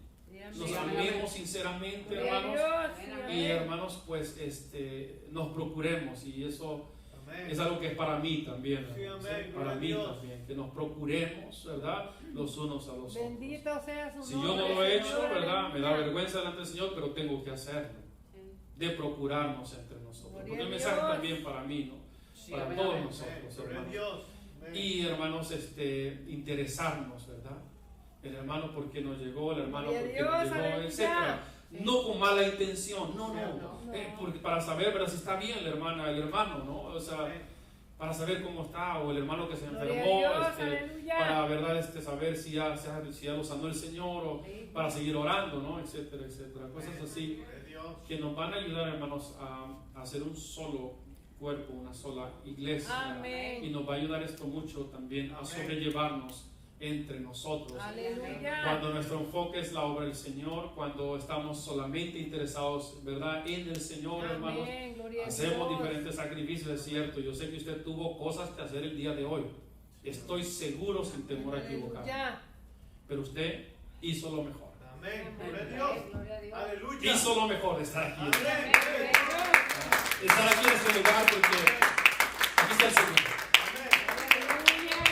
Nos Sí, amén. amemos sinceramente, Gloria a hermanos. Dios. Sí, Amén. Y amén. hermanos, pues nos procuremos, y eso Amén. es algo que es para mí también, Sí, hermanos, amén. para Gloria a mí Dios. también, que nos procuremos, ¿verdad?, los unos a los otros. Bendito sea su Si nombre. yo no lo he hecho, Señor, ¿verdad?, me da aleluya. vergüenza delante del Señor, pero tengo que hacerlo, de procurarnos entre nosotros. Gloria Porque el a mensaje Dios. también para mí, ¿no?, Sí, para amén, todos amén. nosotros, Gloria a hermanos. Dios. Amén. Y hermanos, interesarnos, ¿verdad? El hermano porque nos llegó, el hermano Gloria a porque Dios, nos llegó, aleluya. etcétera. No con mala intención, no. No. Porque para saber, ¿verdad?, si está bien la hermana, el hermano, ¿no? O sea, Amén. para saber cómo está, o el hermano que se Gloria a enfermó, Dios, aleluya. para, ¿verdad?, saber si ya lo sanó el Señor, o para seguir orando, ¿no?, etcétera, etcétera. Cosas así Gloria a Dios. que nos van a ayudar, hermanos, a hacer un solo cuerpo, una sola iglesia. Amén. Y nos va a ayudar esto mucho también a Amén. sobrellevarnos entre nosotros. Aleluya. Cuando nuestro enfoque es la obra del Señor, cuando estamos solamente interesados, ¿verdad?, en el Señor, hermanos, Amén. Gloria a hacemos Dios. diferentes sacrificios, es cierto. Yo sé que usted tuvo cosas que hacer el día de hoy. Estoy seguro, sin temor a equivocar. Aleluya. Pero usted hizo lo mejor. Amén. Gloria a Dios. Gloria a Dios. Aleluya. Hizo lo mejor de estar aquí. Amén. Estar aquí en este lugar porque aquí está el Señor. Aleluya.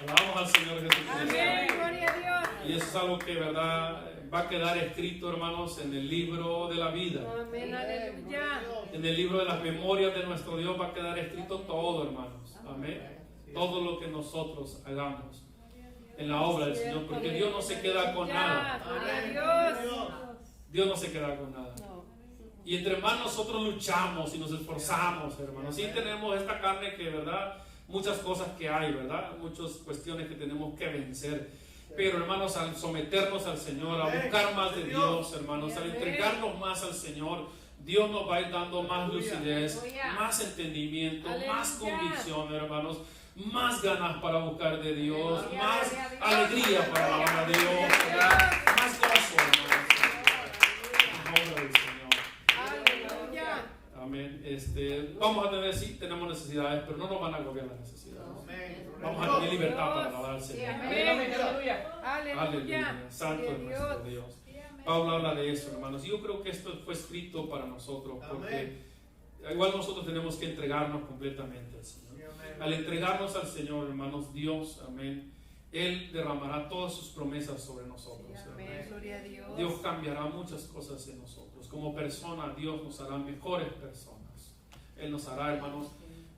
Alabamos al Señor Jesucristo. Amén. Gloria a Dios. Y eso es algo que, ¿verdad?, va a quedar escrito, hermanos, en el libro de la vida. Amén. Aleluya. En el libro de las memorias de nuestro Dios va a quedar escrito todo, hermanos. Amén. Todo lo que nosotros hagamos en la obra del Señor, porque Dios no se queda con nada. Gloria a Dios. Dios no se queda con nada. No. Y entre más nosotros luchamos y nos esforzamos, hermanos, sí tenemos esta carne que, ¿verdad?, muchas cosas que hay, ¿verdad?, muchas cuestiones que tenemos que vencer. Pero, hermanos, al someternos al Señor, a buscar más de Dios, hermanos, al entregarnos más al Señor, Dios nos va a ir dando más lucidez, más entendimiento, más convicción, hermanos, más ganas para buscar de Dios, más alegría para alabar a Dios, ¿verdad?, más gozo, hermanos, en la obra del Señor. Aleluya. Amén. Vamos a tener, sí, tenemos necesidades, pero no nos van a agobiar las necesidades. Amén. Vamos a tener libertad para alabar al Señor. Amén, amén, aleluya. Aleluya. Aleluya. Santo es nuestro Dios. Pablo habla de eso, hermanos. Y yo creo que esto fue escrito para nosotros porque igual nosotros tenemos que entregarnos completamente al Señor. Al entregarnos al Señor, hermanos, Dios, amén, Él derramará todas sus promesas sobre nosotros. Amén, gloria a Dios. Dios cambiará muchas cosas en nosotros. Como persona, Dios nos hará mejores personas. Él nos hará, hermanos,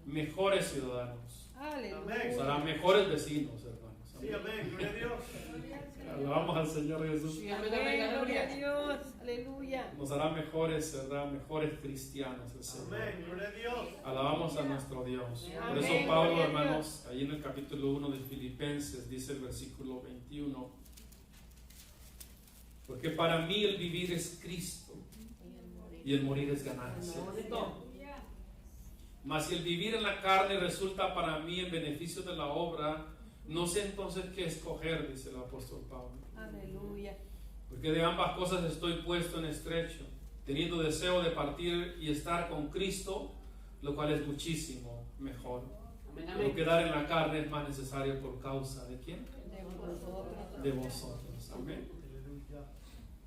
mejores ciudadanos. Aleluya. Nos hará mejores vecinos, hermanos. Sí, amén. Gloria a Dios. Alabamos al Señor Jesús. Sí, amén, Amén, amén, gloria a aleluya. Dios. Aleluya. Nos hará mejores, ¿verdad? Mejores cristianos el Señor. Amén. Gloria a Dios. Alabamos a nuestro Dios. Por Amén, eso gloria Pablo, a hermanos, ahí en el capítulo 1 de Filipenses, dice el versículo 21, porque para mí el vivir es Cristo y el morir es ganancia. Bonito. Mas si el vivir en la carne resulta para mí en beneficio de la obra, no sé entonces qué escoger, dice el apóstol Pablo. Aleluya. Porque de ambas cosas estoy puesto en estrecho, teniendo deseo de partir y estar con Cristo, lo cual es muchísimo mejor. Amén, Pero amén. quedar en la carne es más necesario por causa de ¿quién? De vosotros. De vosotros. Amén. Aleluya.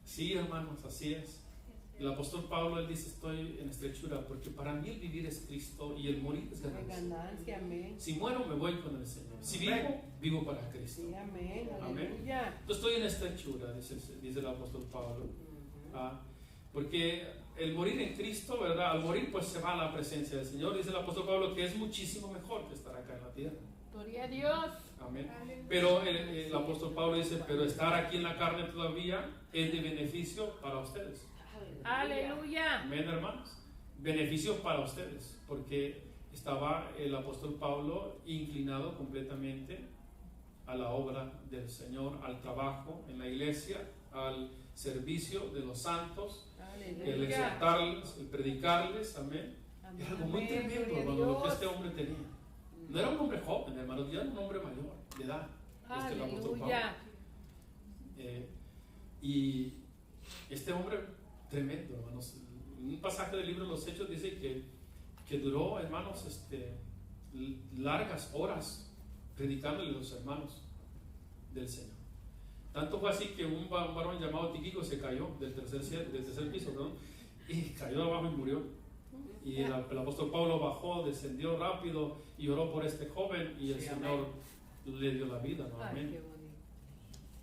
Sí, hermanos, así es. El apóstol Pablo, él dice, estoy en estrechura, porque para mí el vivir es Cristo y el morir es De ganancia. ganancia, amén. Si muero, me voy con el Señor. Si vivo, vivo para Cristo. Sí, amén. Amén. Aleluya. Yo estoy en estrechura, dice el apóstol Pablo. Porque el morir en Cristo, ¿verdad? Al morir, pues se va a la presencia del Señor. Dice el apóstol Pablo que es muchísimo mejor que estar acá en la tierra. Gloria a Dios. Amén. Pero el apóstol Pablo dice, pero estar aquí en la carne todavía es de beneficio para ustedes. Aleluya. Amén, hermanos. Beneficios para ustedes, porque estaba el apóstol Pablo inclinado completamente a la obra del Señor, al trabajo en la iglesia, al servicio de los santos, el Aleluya. exhortarles, el predicarles, amén. Amén, Era algo muy amén, tremendo, gloria a hermano, lo que Dios. este hombre tenía. No era un hombre joven, hermano, ya era un hombre mayor de edad. El apóstol Pablo. Aleluya. Y este hombre, tremendo, hermanos. En un pasaje del libro de los Hechos dice que duró, hermanos, largas horas predicándole a los hermanos del Señor. Tanto fue así que un varón llamado Tíquico se cayó del tercer piso, perdón, y cayó abajo y murió. Y el apóstol Pablo bajó, descendió rápido y oró por este joven y el Sí, Señor le dio la vida Ay, nuevamente. qué bonito.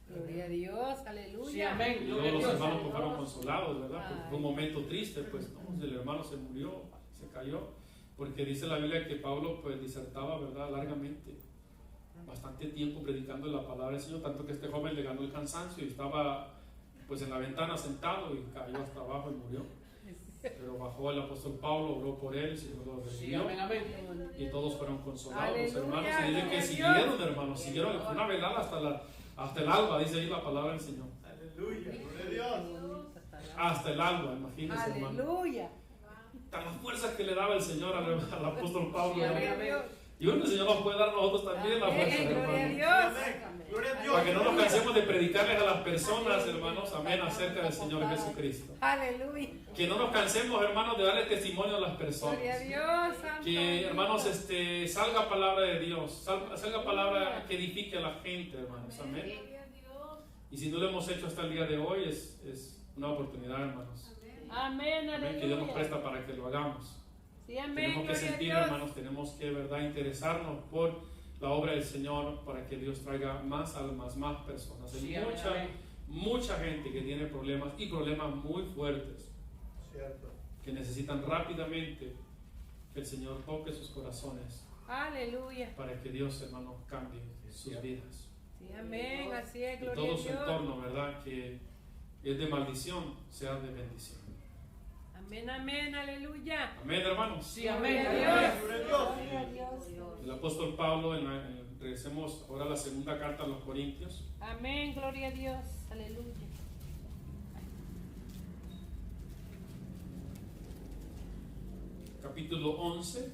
Gloria a Dios. Aleluya. Sí, amén. Y Gloria luego a los Dios. hermanos pues, fueron consolados, ¿verdad? Porque Ay. fue un momento triste, pues no, el hermano se murió, se cayó, porque dice la Biblia que Pablo pues disertaba, ¿verdad? Largamente, bastante tiempo predicando la palabra del Señor, tanto que este joven le ganó el cansancio y estaba pues en la ventana sentado y cayó hasta abajo y murió. Pero bajó el apóstol Pablo, oró por él, el Señor lo Sí, recibió. amén, amén. Y todos fueron consolados, los Aleluya, hermanos. Y dice que gloria a siguieron, Dios. hermanos, siguieron una velada hasta el alba, dice ahí la palabra del Señor. Aleluya. Gloria a Dios. Hasta el alba, imagínense, hermano. Aleluya. Tan las fuerzas que le daba el Señor al apóstol Pablo. Sí, Gloria a amén. Dios. Y bueno, el Señor nos puede dar a nosotros también la fuerza, Amén, gloria a hermano. Dios. Amén. Gloria a Dios. Para que no nos cansemos de predicarles a las personas, hermanos, amén, acerca del Señor Jesucristo. Aleluya. Que no nos cansemos, hermanos, de darle testimonio a las personas. Gloria a Dios. Santo Que, hermanos, Dios. salga palabra de Dios, salga palabra que edifique a la gente, hermanos, amén. Y si no lo hemos hecho hasta el día de hoy, es una oportunidad, hermanos. Amén, Amén, que Dios nos aleluya. presta para que lo hagamos. Sí, amén, Tenemos que gloria a sentir, Dios. hermanos, tenemos que, verdad, interesarnos por la obra del Señor para que Dios traiga más almas, más personas. Hay Sí, amén, amén. mucha gente que tiene problemas y problemas muy fuertes Cierto. que necesitan rápidamente que el Señor toque sus corazones Aleluya. para que Dios, hermano, cambie sus vidas. Sí, amén, así es, Y gloria a todo su Dios. entorno, verdad, que es de maldición, sea de bendición. Amén, amén, aleluya. Amén, hermanos. Sí, amén. Gloria a Dios. Gloria a Dios. Gloria a Dios. El apóstol Pablo, regresemos ahora a la segunda carta a los Corintios. Amén, gloria a Dios. Aleluya. Capítulo 11.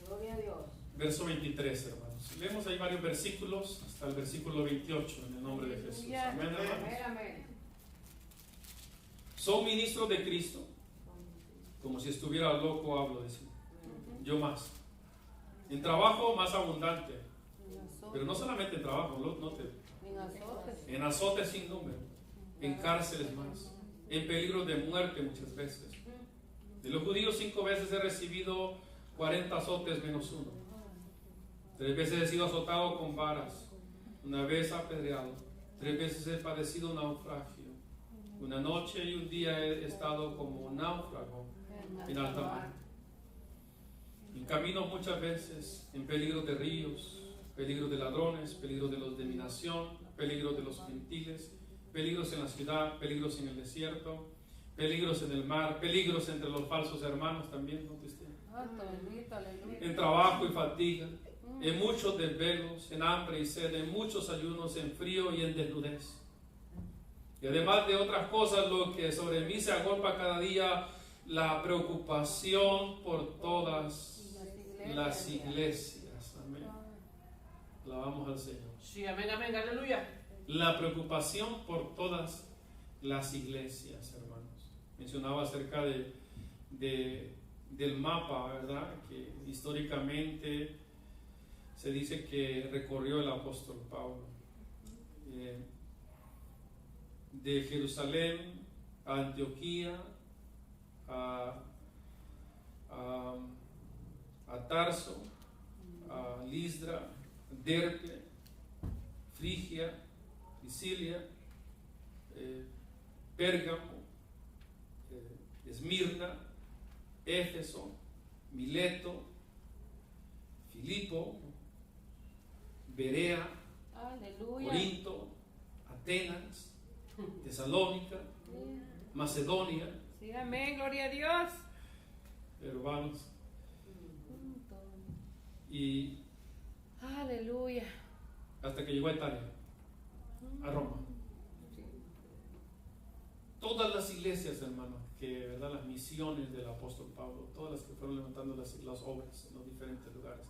Gloria a Dios. Verso 23, hermanos. Leemos ahí varios versículos hasta el versículo 28 en el nombre de Jesús. Aleluya. Amén, hermanos. Amén, amén. Son ministros de Cristo, como si estuviera loco hablo, dice. Yo más. En trabajo más abundante, En azotes. pero no solamente en trabajo, note, En azotes. en azotes sin número, en cárceles más, en peligro de muerte muchas veces. De los judíos 5 veces he recibido 40 azotes menos uno. 3 veces he sido azotado con varas, 1 vez apedreado, 3 veces he padecido un naufragio. 1 noche y 1 día he estado como un náufrago en alta mar. En camino muchas veces, en peligro de ríos, peligro de ladrones, peligro de los de mi nación, peligro de los gentiles, peligros en la ciudad, peligros en el desierto, peligros en el mar, peligros entre los falsos hermanos también, ¿no? En trabajo y fatiga, en muchos desvelos, en hambre y sed, en muchos ayunos, en frío y en desnudez. Y además de otras cosas, lo que sobre mí se agolpa cada día, la preocupación por todas las iglesias. Amén. Alabamos al Señor. Sí, amén, amén, aleluya. La preocupación por todas las iglesias, hermanos. Mencionaba acerca del mapa, ¿verdad? Que históricamente se dice que recorrió el apóstol Pablo. De Jerusalén a Antioquía, a Tarso, a Listra, Derbe, Frigia, Sicilia, Pérgamo, Esmirna, Éfeso, Mileto, Filipo, Berea, Aleluya. Corinto, Atenas, Tesalónica, Macedonia. Sí, amén, gloria a Dios. Hermanos, y Aleluya. hasta que llegó a Italia, a Roma. Todas las iglesias, hermanos, que, ¿verdad? Las misiones del apóstol Pablo, todas las que fueron levantando las obras en los diferentes lugares.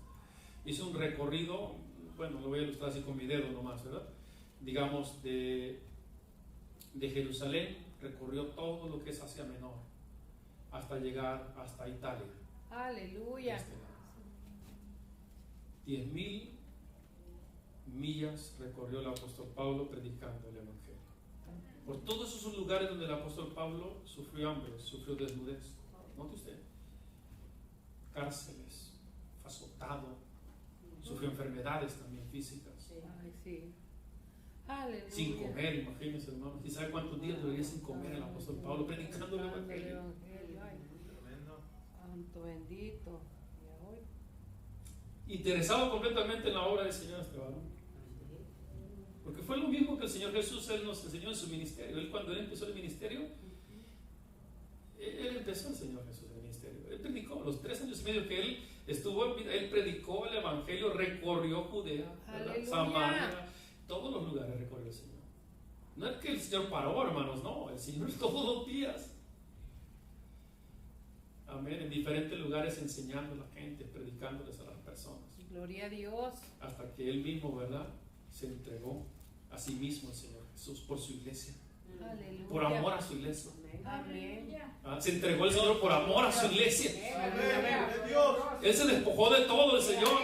Hizo un recorrido, bueno, lo voy a ilustrar así con mi dedo nomás, ¿verdad? Digamos, de Jerusalén, recorrió todo lo que es Asia Menor, hasta llegar hasta Italia. Aleluya. 10.000 millas recorrió el apóstol Pablo predicando el Evangelio. Por todos esos lugares donde el apóstol Pablo sufrió hambre, sufrió desnudez. Note usted, cárceles, fue azotado, sufrió enfermedades también físicas. Ay, sí. Aleluya. Sin comer, imagínense, hermanos. ¿Y sabe cuántos días debería sin comer el apóstol Pablo predicando el Evangelio? Ay, Tremendo. santo bendito. Y ahora, Interesado completamente en la obra del Señor este varón. Porque fue lo mismo que el Señor Jesús, Él nos enseñó en su ministerio. Él, cuando Él empezó el ministerio, Él empezó el Señor Jesús el ministerio. Él predicó los 3 años y medio que Él estuvo, Él predicó el Evangelio, recorrió Judea, ¿verdad? Samaria, todos los lugares recorrió el Señor. No es que el Señor paró, hermanos, no, el Señor todos los días. Amén, en diferentes lugares enseñando a la gente, predicándoles a las personas. gloria a Dios. Hasta que Él mismo, ¿verdad?, se entregó a sí mismo el Señor Jesús por su iglesia, Aleluya. por amor a su iglesia. Amén. Se entregó el Señor por amor a su iglesia. Amén. Gloria a Dios. Él se despojó de todo el Señor.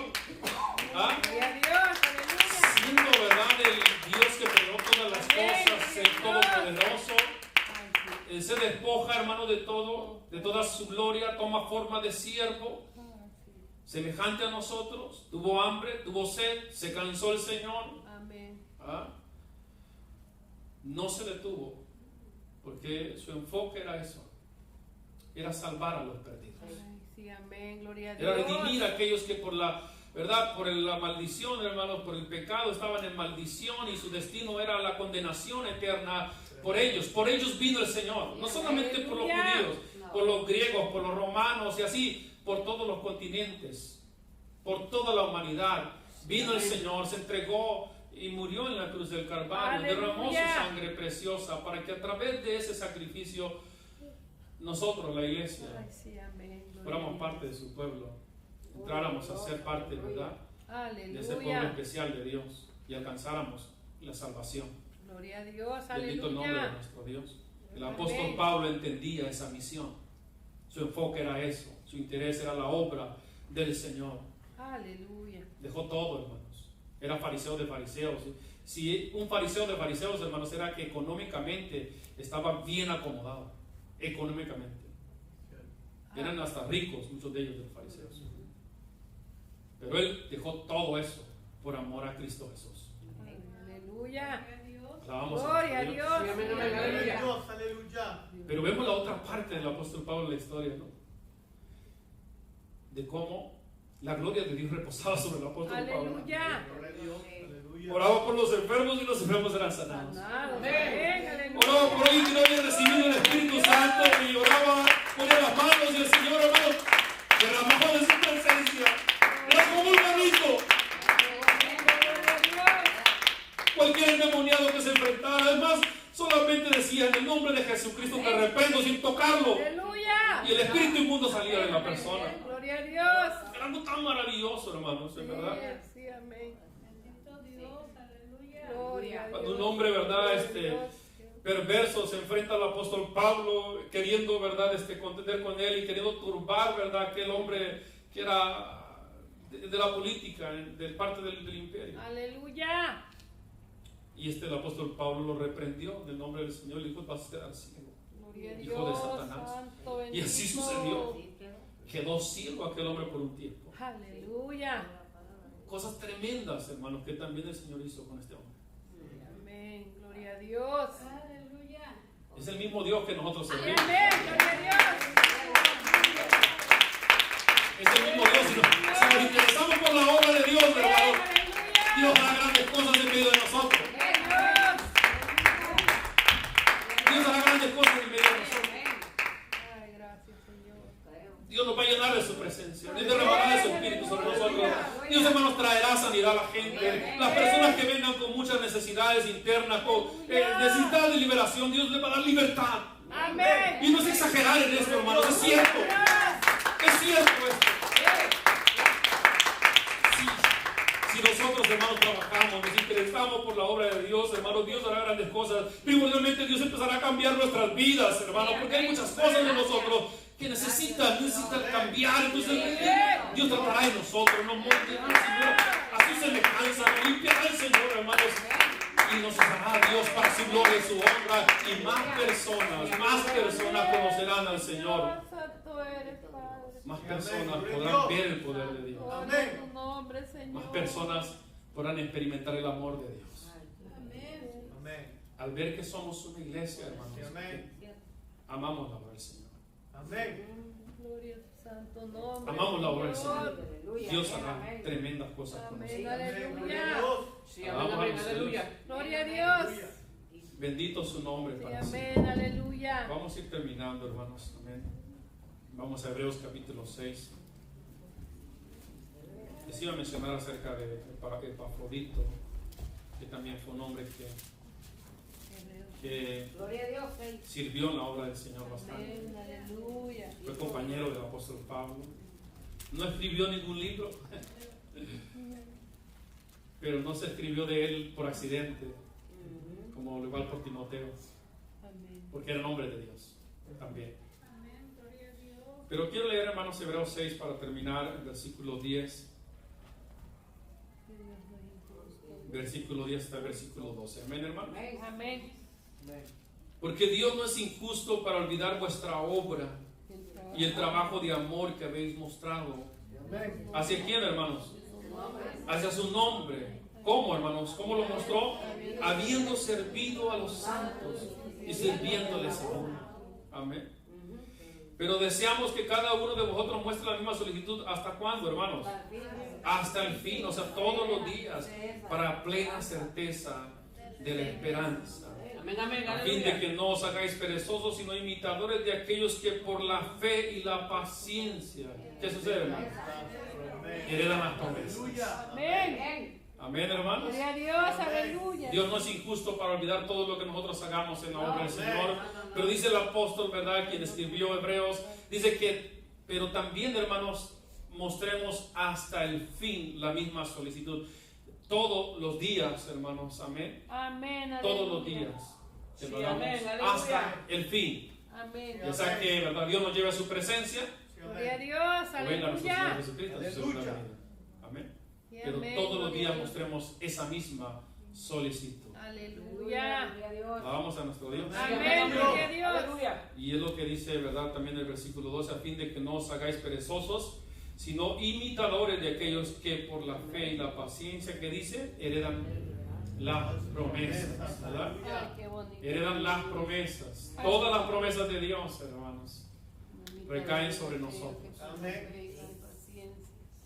Gloria a Dios. Aleluya. Siendo, ¿verdad?, el Dios que creó todas las cosas, el Todopoderoso. Ay, sí. Él se despoja, hermano, de todo, de toda su gloria, toma forma de siervo, Ah, sí. semejante a nosotros. Tuvo hambre, tuvo sed, se cansó el Señor. Amén. No se detuvo, porque su enfoque era eso, era salvar a los perdidos, Ay, sí, amén. Gloria a era Dios. redimir a aquellos que por la verdad, por la maldición, hermanos, por el pecado estaban en maldición y su destino era la condenación eterna. Por ellos vino el Señor, no solamente por los judíos, por los griegos, por los romanos y así, por todos los continentes, por toda la humanidad. Vino el Señor, se entregó y murió en la cruz del Calvario, derramó su sangre preciosa para que a través de ese sacrificio nosotros, la iglesia, Ay, sí, amén. Gloria fuéramos a Dios. parte de su pueblo, entráramos a ser parte, ¿verdad?, de ese pueblo Aleluya. especial de Dios y alcanzáramos la salvación. Gloria a Dios. Bendito el nombre de Aleluya. nuestro Dios. El apóstol Amén. Pablo entendía esa misión. Su enfoque era eso. Su interés era la obra del Señor. Aleluya. Dejó todo, hermanos. era fariseo de fariseos. Si un fariseo de fariseos, hermanos, era que económicamente estaba bien acomodado, económicamente. Eran hasta ricos, muchos de ellos, de los fariseos. Pero él dejó todo eso por amor a Cristo Jesús. Aleluya. Alabamos Gloria a Dios. Dios. Sí, amén, amén, aleluya. Dios, aleluya. Pero vemos la otra parte del apóstol Pablo en la historia, ¿no? De cómo la gloria de Dios reposaba sobre el apóstol Pablo. Aleluya. Gloria a Dios, aleluya. Oraba por los enfermos y los enfermos eran sanados. Sanado. Amén. Amén. Aleluya. Oraba por alguien que no había recibido el Espíritu Santo y oraba, ponía las manos y el Señor, hermano, derramaba de su presencia. Era como un manito. Cualquier endemoniado que se enfrentara, además, solamente decía en el nombre de Jesucristo te reprendo sin tocarlo. Aleluya. Y el espíritu inmundo salía de la persona. Gloria a Dios. Era algo tan maravilloso, hermanos, en verdad. Sí, amén. Bendito Dios, aleluya. Gloria a Dios. Cuando un hombre, ¿verdad? Gloria a Dios. Perverso se enfrenta al apóstol Pablo, queriendo, ¿verdad? Contender con él y queriendo turbar, ¿verdad? Aquel hombre que era de la política, de parte del imperio. Aleluya. Y el apóstol Pablo lo reprendió en el nombre del Señor y le dijo, vas a quedar ciego. Gloria a Hijo de Dios. Satanás. Santo, Y así bendito. sucedió. Quedó ciego aquel hombre por un tiempo. Aleluya. Cosas tremendas, hermanos, que también el Señor hizo con este hombre. Amén. Gloria a Dios. Aleluya. Es el mismo Dios que nosotros Amén. servimos. Gloria a Dios. Es el mismo Dios. Si nos interesamos por la obra de Dios, hermanos, Dios hará grandes cosas en medio de nosotros. Dios hará grandes cosas en medio de nosotros. Ay, gracias, Señor. Dios nos va a llenar de su presencia. Dios derramará de su espíritu sobre nosotros. Dios, hermanos, traerá sanidad a la gente. Las personas que vengan con muchas necesidades internas, con necesidad de liberación, Dios les va a dar libertad. Amén. Y no es exagerar en esto, hermanos, es cierto. Es cierto esto. Si nosotros, hermanos, trabajamos, nos interesamos por la obra de Dios, hermanos, Dios hará grandes cosas. Primordialmente Dios empezará a cambiar nuestras vidas, hermanos, porque hay muchas cosas en nosotros que necesitan cambiar. Entonces Dios tratará en nosotros, nos moldeará, Señor, a su semejanza, nos limpiará el Señor, hermanos, y nos usará Dios para su gloria y su honra, y más personas conocerán al Señor. Santo eres, Padre. Más personas podrán ver el poder de Dios. Gloria a tu nombre, Señor. Más personas podrán experimentar el amor de Dios. Amén. Amén. Al ver que somos una iglesia, hermanos, Amén. que amamos la obra del Señor. Amén. Gloria a tu santo nombre. Amamos la obra del Señor. Señor. Dios hará tremendas cosas con Amén. nosotros. Gloria a Aleluya. Dios. Sí, amén, amén, aleluya. Gloria a Dios. Bendito su nombre Sí, para amén. siempre. Aleluya. Vamos a ir terminando, hermanos. Amén. Vamos a Hebreos capítulo 6. Les iba a mencionar acerca de Epafrodito, que también fue un hombre que Gloria a Dios. sirvió en la obra del Señor bastante. Amén. Aleluya. Fue compañero del apóstol Pablo. No escribió ningún libro, pero no se escribió de él por accidente, como lo igual por Timoteo, Amén. porque era un hombre de Dios también. Pero quiero leer, hermanos, Hebreos 6 para terminar, el versículo 10. Versículo 10 hasta el versículo 12. Amén, hermanos. Amén. Porque Dios no es injusto para olvidar vuestra obra y el trabajo de amor que habéis mostrado. Amén. ¿Hacia quién, hermanos? Hacia su nombre. ¿Cómo, hermanos? ¿Cómo lo mostró? Habiendo servido a los santos y sirviéndoles aún. Amén. Pero deseamos que cada uno de vosotros muestre la misma solicitud. ¿Hasta cuándo, hermanos? Hasta el fin, o sea, todos los días, para plena certeza de la esperanza. Amén, amén, A fin de aleluya. que no os hagáis perezosos, sino imitadores de aquellos que por la fe y la paciencia, ¿qué sucede, hermanos? Heredan las promesas. Amén. Amén, hermanos. Gloria a Dios. Aleluya. Dios no es injusto para olvidar todo lo que nosotros hagamos en la obra del Señor. Pero dice el apóstol, ¿verdad? Quien escribió Hebreos, dice que, pero también, hermanos, mostremos hasta el fin la misma solicitud. Todos los días, hermanos, amén. Amén. Todos los Aleluya. días. Que Sí, lo hagamos amén, aleluya. hasta el fin. Amén. Ya sea que, ¿verdad? Dios nos lleve a su presencia Gloria a Dios. o venga nuestro Señor Aleluya. Jesucristo a su Aleluya. segunda venida. Amén. pero amén, todos los gloria días a Dios. mostremos esa misma solicitud. Aleluya. Alabamos a nuestro Dios. Amén, gloria a Dios. Aleluya. Y es lo que dice, ¿verdad? También el versículo 12, a fin de que no os hagáis perezosos, sino imitadores de aquellos que por la fe y la paciencia que dice, heredan las promesas, ¿verdad? Ay, qué bonito. Heredan las promesas. Todas las promesas de Dios, hermanos, recaen sobre nosotros. Amén.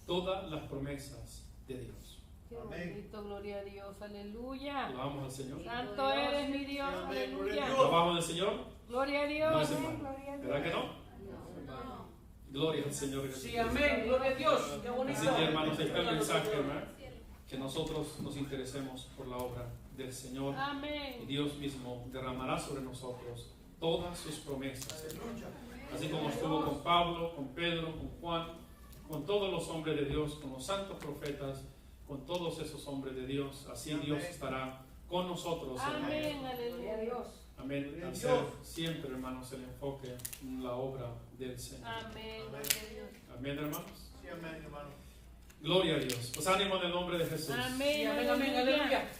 Todas las promesas de Dios. Qué Amén. bonito, gloria a Dios, aleluya. Alabamos al Señor. Santo eres mi Dios, Amén, gloria a aleluya. Dios. Alabamos al Señor. Gloria a No Dios. es en vano. ¿Verdad que no? Gloria al Señor Jesús. Sí, amén. Gloria a Dios. Qué bonito. Así que, hermanos, ahí está el mensaje, hermano. Que nosotros nos interesemos por la obra del Señor. Y Amén. Dios mismo derramará sobre nosotros todas sus promesas. Aleluya. Así como estuvo con Pablo, con Pedro, con Juan, con todos los hombres de Dios, con los santos profetas, con todos esos hombres de Dios. Así Dios estará con nosotros. Amén, aleluya. Amén. Al ser siempre, hermanos, el enfoque en la obra del Señor. Amén, gloria a Dios. Amén, hermanos. Sí, amén, hermano. Gloria a Dios. Pues ánimo en el nombre de Jesús. Amén, Sí, amén, amén. aleluya. Aleluya.